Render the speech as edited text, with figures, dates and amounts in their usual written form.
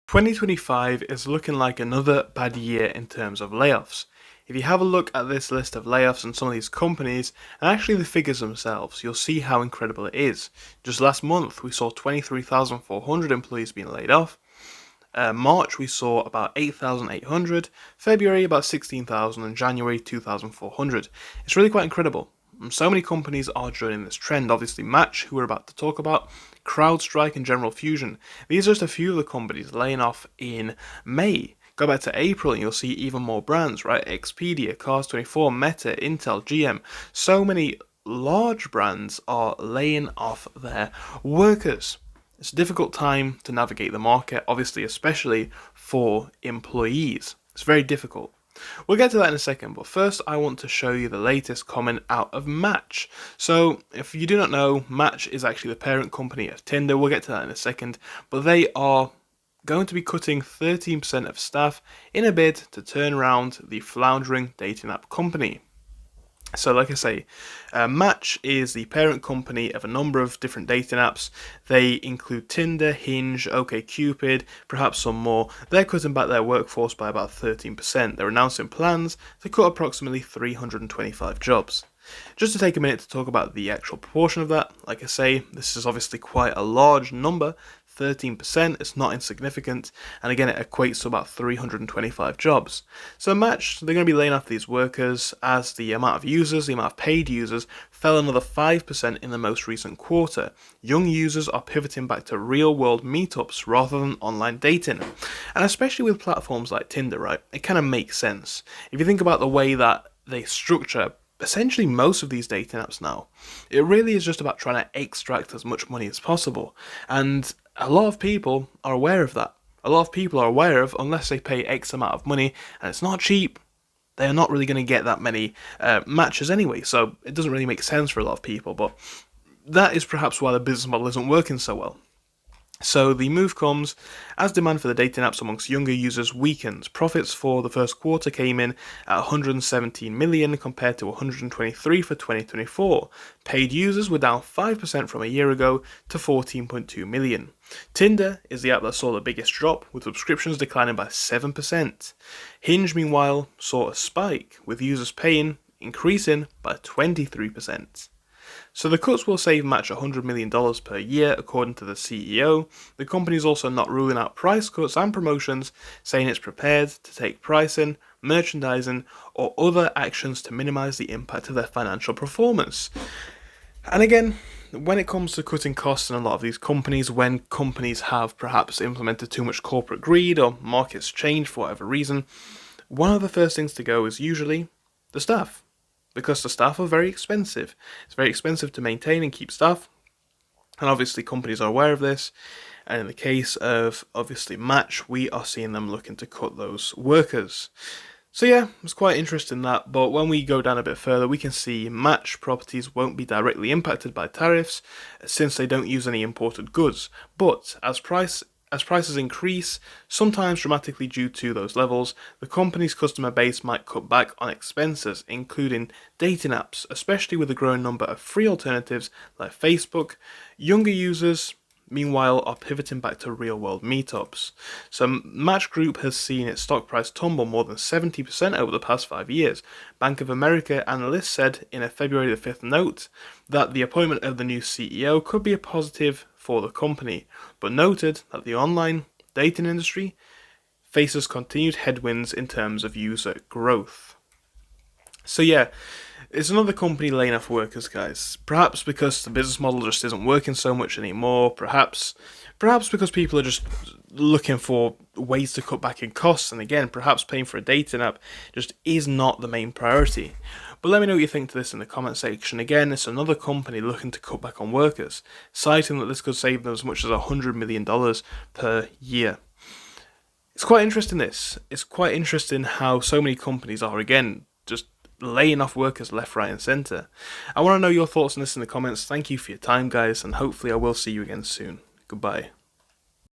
2025 is looking like another bad year in terms of layoffs. If you have a look at this list of layoffs and some of these companies, and actually the figures themselves, you'll see how incredible it is. Just last month, we saw 23,400 employees being laid off. March, we saw about 8,800. February, about 16,000. And January, 2,400. It's really quite incredible. And so many companies are joining this trend. Obviously, Match, who we're about to talk about, CrowdStrike, and General Fusion. These are just a few of the companies laying off in May. Go back to April and you'll see even more brands, right? Expedia, Cars24, Meta, Intel, GM. So many large brands are laying off their workers. It's a difficult time to navigate the market, obviously, especially for employees. It's very difficult. We'll get to that in a second, but first I want to show you the latest comment out of Match. So, if you do not know, Match is actually the parent company of Tinder. We'll get to that in a second, but they are going to be cutting 13% of staff in a bid to turn around the floundering dating app company. So like I say, Match is the parent company of a number of different dating apps. They include Tinder, Hinge, OkCupid, perhaps some more. They're cutting back their workforce by about 13%. They're announcing plans to cut approximately 325 jobs. Just to take a minute to talk about the actual proportion of that, like I say, this is obviously quite a large number, 13%, it's not insignificant, and again it equates to about 325 jobs. So Match, they're going to be laying off these workers as the amount of users, the amount of paid users, fell another 5% in the most recent quarter. Young users are pivoting back to real-world meetups rather than online dating. And especially with platforms like Tinder, right, it kind of makes sense. If you think about the way that they structure essentially most of these dating apps now, it really is just about trying to extract as much money as possible. And a lot of people are aware of that. A lot of people are aware of, unless they pay X amount of money, and it's not cheap, they are not really going to get that many matches anyway, so it doesn't really make sense for a lot of people, but that is perhaps why the business model isn't working so well. So the move comes as demand for the dating apps amongst younger users weakens. Profits for the first quarter came in at 117 million compared to 123 for 2024. Paid users were down 5% from a year ago to 14.2 million. Tinder is the app that saw the biggest drop, with subscriptions declining by 7%. Hinge, meanwhile, saw a spike, with users paying increasing by 23%. So the cuts will save Match $100 million per year, according to the CEO. The company is also not ruling out price cuts and promotions, saying it's prepared to take pricing, merchandising, or other actions to minimize the impact of their financial performance. And again, when it comes to cutting costs in a lot of these companies, when companies have perhaps implemented too much corporate greed or markets change for whatever reason, one of the first things to go is usually the staff. Because the staff are very expensive. It's very expensive to maintain and keep staff. And obviously companies are aware of this. And in the case of, obviously, Match, we are seeing them looking to cut those workers. So yeah, it's quite interesting that. But when we go down a bit further, we can see Match properties won't be directly impacted by tariffs since they don't use any imported goods. But as prices increase, sometimes dramatically due to those levels, the company's customer base might cut back on expenses, including dating apps, especially with a growing number of free alternatives like Facebook. Younger users, meanwhile, are pivoting back to real-world meetups. So Match Group has seen its stock price tumble more than 70% over the past 5 years. Bank of America analysts said in a February the 5th note that the appointment of the new CEO could be a positive for the company, but noted that the online dating industry faces continued headwinds in terms of user growth. So yeah, it's another company laying off workers, guys. Perhaps because the business model just isn't working so much anymore. Perhaps because people are just looking for ways to cut back in costs. And again, perhaps paying for a dating app just is not the main priority. But let me know what you think to this in the comment section. Again, it's another company looking to cut back on workers, citing that this could save them as much as $100 million per year. It's quite interesting this. It's quite interesting how so many companies are, again, just laying off workers left, right and centre. I want to know your thoughts on this in the comments. Thank you for your time, guys, and hopefully I will see you again soon. Goodbye.